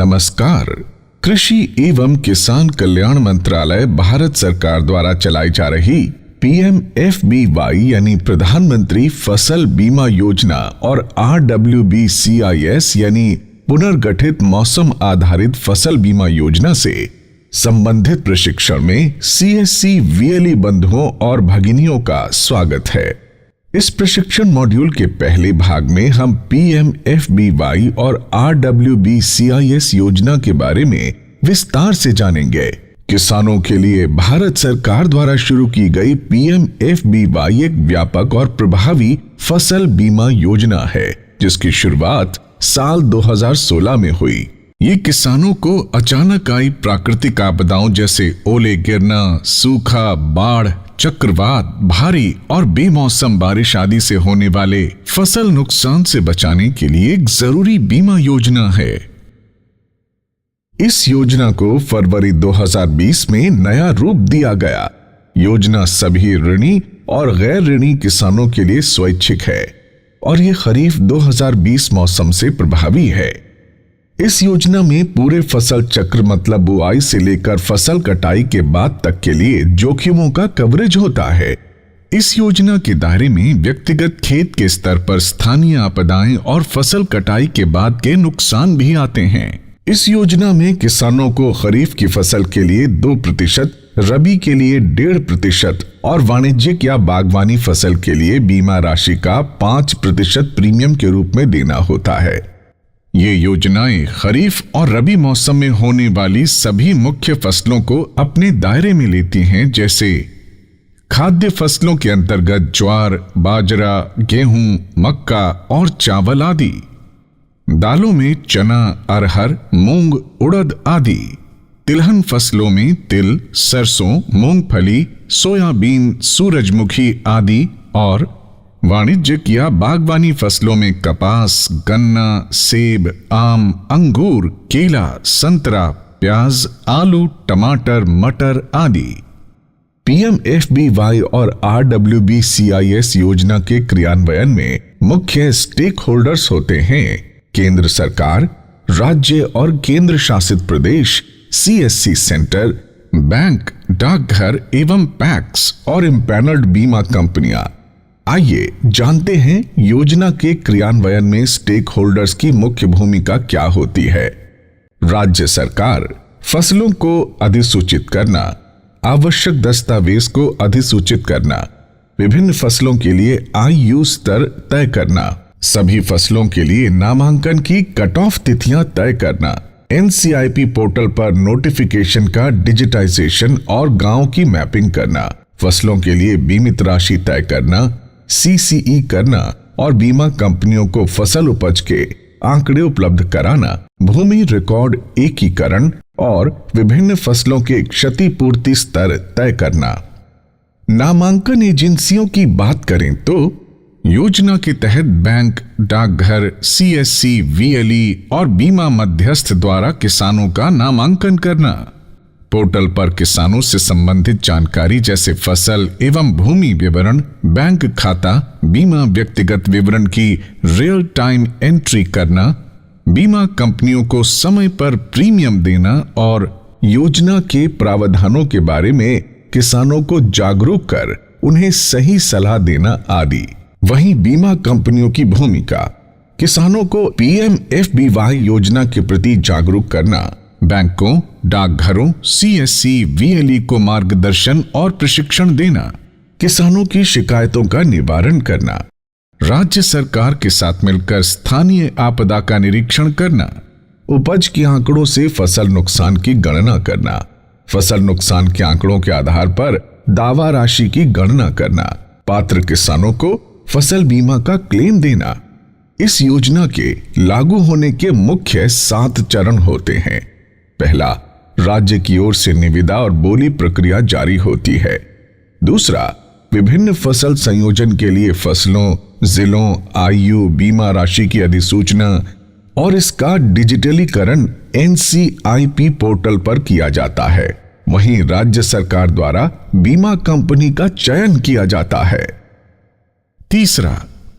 नमस्कार। कृषि एवं किसान कल्याण मंत्रालय भारत सरकार द्वारा चलाई जा रही PMFBY यानी प्रधानमंत्री फसल बीमा योजना और RWBCIS यानी पुनर्गठित मौसम आधारित फसल बीमा योजना से संबंधित प्रशिक्षण में CSC VLE बंधुओं और भगिनियों का स्वागत है। इस प्रशिक्षण मॉड्यूल के पहले भाग में हम PMFBY और RWBCIS योजना के बारे में विस्तार से जानेंगे। किसानों के लिए भारत सरकार द्वारा शुरू की गई PMFBY एक व्यापक और प्रभावी फसल बीमा योजना है, जिसकी शुरुआत साल 2016 में हुई। ये किसानों को अचानक आई प्राकृतिक आपदाओं जैसे ओले गिरना, सूखा, बाढ़, चक्रवात, भारी और बेमौसम बारिश आदि से होने वाले फसल नुकसान से बचाने के लिए एक जरूरी बीमा योजना है। इस योजना को फरवरी 2020 में नया रूप दिया गया। योजना सभी ऋणी और गैर ऋणी किसानों के लिए स्वैच्छिक है और ये खरीफ 2020 मौसम से प्रभावी है। इस योजना में पूरे फसल चक्र मतलब बुआई से लेकर फसल कटाई के बाद तक के लिए जोखिमों का कवरेज होता है। इस योजना के दायरे में व्यक्तिगत खेत के स्तर पर स्थानीय आपदाएं और फसल कटाई के बाद के नुकसान भी आते हैं। इस योजना में किसानों को खरीफ की फसल के लिए 2%, रबी के लिए 1.5% और वाणिज्यिक या बागवानी फसल के लिए बीमा राशि का 5% प्रीमियम के रूप में देना होता है। ये योजनाएं खरीफ और रबी मौसम में होने वाली सभी मुख्य फसलों को अपने दायरे में लेती हैं, जैसे खाद्य फसलों के अंतर्गत ज्वार, बाजरा, गेहूं, मक्का और चावल आदि, दालों में चना, अरहर, मूंग, उड़द आदि, तिलहन फसलों में तिल, सरसों, मूंगफली, सोयाबीन, सूरजमुखी आदि और वाणिज्यिक या बागवानी फसलों में कपास, गन्ना, सेब, आम, अंगूर, केला, संतरा, प्याज, आलू, टमाटर, मटर आदि। PMFBY और RWBCIS योजना के क्रियान्वयन में मुख्य स्टेक होल्डर्स होते हैं केंद्र सरकार, राज्य और केंद्र शासित प्रदेश, CSC सेंटर, बैंक, डाकघर एवं पैक्स और इम्पैनल्ड बीमा कंपनियां। आइए जानते हैं योजना के क्रियान्वयन में स्टेक होल्डर्स की मुख्य भूमिका क्या होती है। राज्य सरकार फसलों को अधिसूचित करना, आवश्यक दस्तावेज को अधिसूचित करना, विभिन्न फसलों के लिए आयु स्तर तय करना, सभी फसलों के लिए नामांकन की कट ऑफ तिथियां तय करना, NCIP पोर्टल पर नोटिफिकेशन का डिजिटाइजेशन और गांव की मैपिंग करना, फसलों के लिए बीमित राशि तय करना, CCE करना और बीमा कंपनियों को फसल उपज के आंकड़े उपलब्ध कराना, भूमि रिकॉर्ड एकीकरण और विभिन्न फसलों के क्षतिपूर्ति स्तर तय करना। नामांकन एजेंसियों की बात करें तो योजना के तहत बैंक, डाकघर, CSC, VLE और बीमा मध्यस्थ द्वारा किसानों का नामांकन करना, पोर्टल पर किसानों से संबंधित जानकारी जैसे फसल एवं भूमि विवरण, बैंक खाता, बीमा व्यक्तिगत विवरण की रियल टाइम एंट्री करना, बीमा कंपनियों को समय पर प्रीमियम देना और योजना के प्रावधानों के बारे में किसानों को जागरूक कर उन्हें सही सलाह देना आदि। वहीं बीमा कंपनियों की भूमिका, किसानों को PMFBY योजना के प्रति जागरूक करना, बैंकों, डाकघरों, CSC, VLE को मार्गदर्शन और प्रशिक्षण देना, किसानों की शिकायतों का निवारण करना, राज्य सरकार के साथ मिलकर स्थानीय आपदा का निरीक्षण करना, उपज के आंकड़ों से फसल नुकसान की गणना करना, फसल नुकसान के आंकड़ों के आधार पर दावा राशि की गणना करना, पात्र किसानों को फसल बीमा का क्लेम देना। इस योजना के लागू होने के मुख्य 7 चरण होते हैं। पहला, राज्य की ओर से निविदा और बोली प्रक्रिया जारी होती है। दूसरा, विभिन्न फसल संयोजन के लिए फसलों, जिलों, आयु, बीमा राशि की अधिसूचना और इसका डिजिटलीकरण NCIP पोर्टल पर किया जाता है। वहीं राज्य सरकार द्वारा बीमा कंपनी का चयन किया जाता है। तीसरा,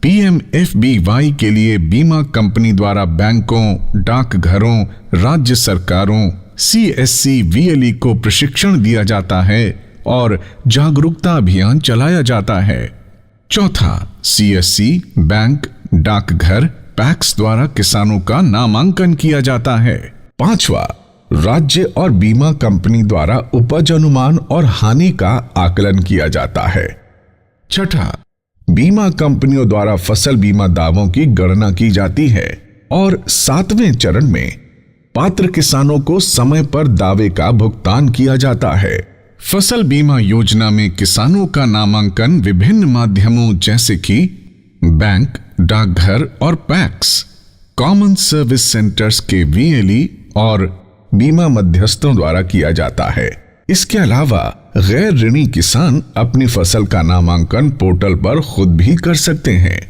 PMFBY के लिए बीमा कंपनी द्वारा बैंकों, डाकघरों, राज्य सरकारों, CSC VLE को प्रशिक्षण दिया जाता है और जागरूकता अभियान चलाया जाता है। चौथा, CSC, बैंक, डाकघर, पैक्स द्वारा किसानों का नामांकन किया जाता है। पांचवा, राज्य और बीमा कंपनी द्वारा उपज अनुमान और हानि का आकलन किया जाता है। छठा, बीमा कंपनियों द्वारा फसल बीमा दावों की गणना की जाती है। और सातवें चरण में पात्र किसानों को समय पर दावे का भुगतान किया जाता है। फसल बीमा योजना में किसानों का नामांकन विभिन्न माध्यमों जैसे कि बैंक, डाकघर और पैक्स, कॉमन सर्विस सेंटर्स के VLE और बीमा मध्यस्थों द्वारा किया जाता है। इसके अलावा गैर ऋणी किसान अपनी फसल का नामांकन पोर्टल पर खुद भी कर सकते हैं।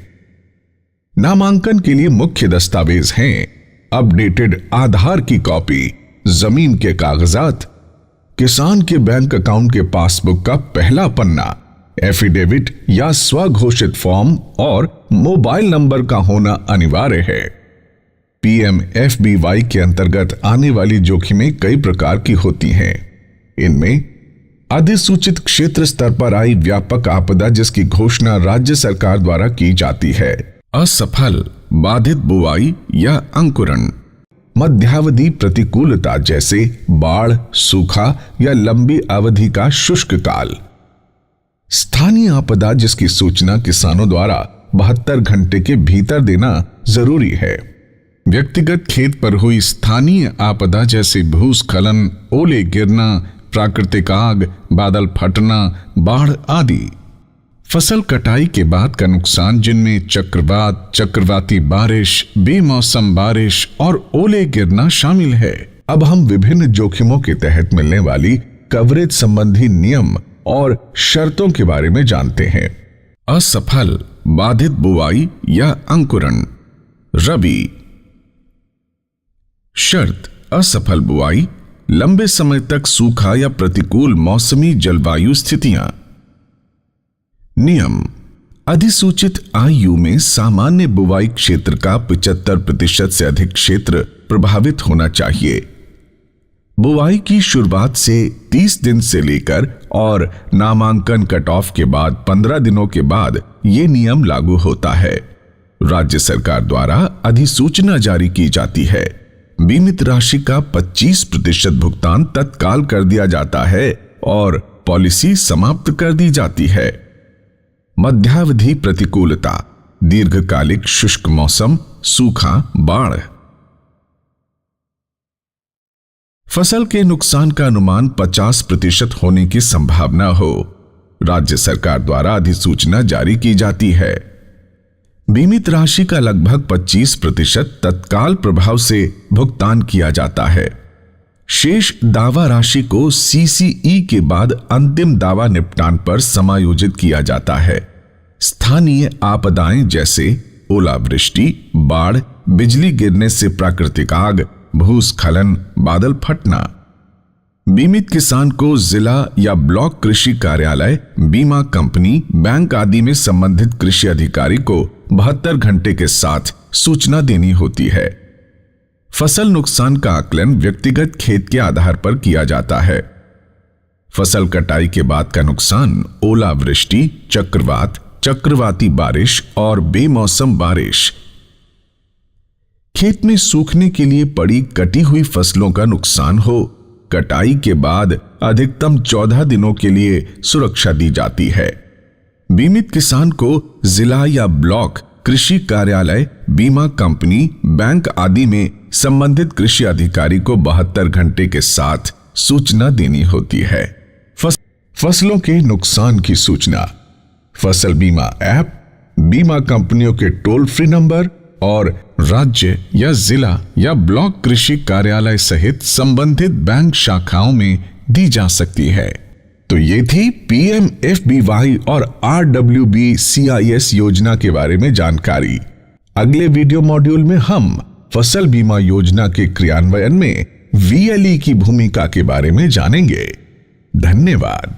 नामांकन के लिए मुख्य दस्तावेज हैं अपडेटेड आधार की कॉपी, जमीन के कागजात, किसान के बैंक अकाउंट के पासबुक का पहला पन्ना, एफिडेविट या स्वघोषित फॉर्म और मोबाइल नंबर का होना अनिवार्य है। PMFBY के अंतर्गत आने वाली जोखिमें कई प्रकार की होती हैं। इनमें अधिसूचित क्षेत्र स्तर पर आई व्यापक आपदा जिसकी घोषणा राज्य सरकार द्वारा की जाती है, असफल, बाधित बुआई या अंकुरण, मध्यावधि प्रतिकूलता जैसे बाढ़, सूखा या लंबी अवधि का शुष्क काल, स्थानीय आपदा जिसकी सूचना किसानों द्वारा 72 घंटे के भीतर देना जरूरी है, व्यक्तिगत खेत पर हुई स्थानीय आपदा जैसे भूस्खलन, ओले गिरना, प्राकृतिक आग, बादल फटना, बाढ़ आदि, फसल कटाई के बाद का नुकसान जिनमें चक्रवात, चक्रवाती बारिश, बेमौसम बारिश और ओले गिरना शामिल है। अब हम विभिन्न जोखिमों के तहत मिलने वाली कवरेज संबंधी नियम और शर्तों के बारे में जानते हैं। असफल, बाधित बुआई या अंकुरण, रबी। शर्त: असफल बुआई, लंबे समय तक सूखा या प्रतिकूल मौसमी जलवायु स्थितियां। नियम: अधिसूचित आयु में सामान्य बुवाई क्षेत्र का 75% से अधिक क्षेत्र प्रभावित होना चाहिए। बुवाई की शुरुआत से 30 दिन से लेकर और नामांकन कट ऑफ के बाद 15 दिनों के बाद ये नियम लागू होता है। राज्य सरकार द्वारा अधिसूचना जारी की जाती है। बीमित राशि का 25% भुगतान तत्काल कर दिया जाता है और पॉलिसी समाप्त कर दी जाती है। मध्यावधि प्रतिकूलता, दीर्घकालिक शुष्क मौसम, सूखा, बाढ़। फसल के नुकसान का अनुमान 50% होने की संभावना हो, राज्य सरकार द्वारा अधिसूचना जारी की जाती है। बीमित राशि का लगभग 25% तत्काल प्रभाव से भुगतान किया जाता है। शेष दावा राशि को CCE के बाद अंतिम दावा निपटान पर समायोजित किया जाता है। स्थानीय आपदाएं जैसे ओलावृष्टि, बाढ़, बिजली गिरने से प्राकृतिक आग, भूस्खलन, बादल फटना। बीमित किसान को जिला या ब्लॉक कृषि कार्यालय, बीमा कंपनी, बैंक आदि में संबंधित कृषि अधिकारी को 72 घंटे के साथ सूचना देनी होती है। फसल नुकसान का आकलन व्यक्तिगत खेत के आधार पर किया जाता है। फसल कटाई के बाद का नुकसान ओलावृष्टि, चक्रवात, चक्रवाती बारिश और बेमौसम बारिश। खेत में सूखने के लिए पड़ी कटी हुई फसलों का नुकसान हो, कटाई के बाद अधिकतम 14 दिनों के लिए सुरक्षा दी जाती है। बीमित किसान को जिला या ब्लॉक कृषि कार्यालय, बीमा कंपनी, बैंक आदि में संबंधित कृषि अधिकारी को 72 घंटे के साथ सूचना देनी होती है। फसलों के नुकसान की सूचना फसल बीमा ऐप, बीमा कंपनियों के टोल फ्री नंबर और राज्य या जिला या ब्लॉक कृषि कार्यालय सहित संबंधित बैंक शाखाओं में दी जा सकती है। तो ये थी PMFBY और RWBCIS योजना के बारे में जानकारी। अगले वीडियो मॉड्यूल में हम फसल बीमा योजना के क्रियान्वयन में VLE की भूमिका के बारे में जानेंगे। धन्यवाद।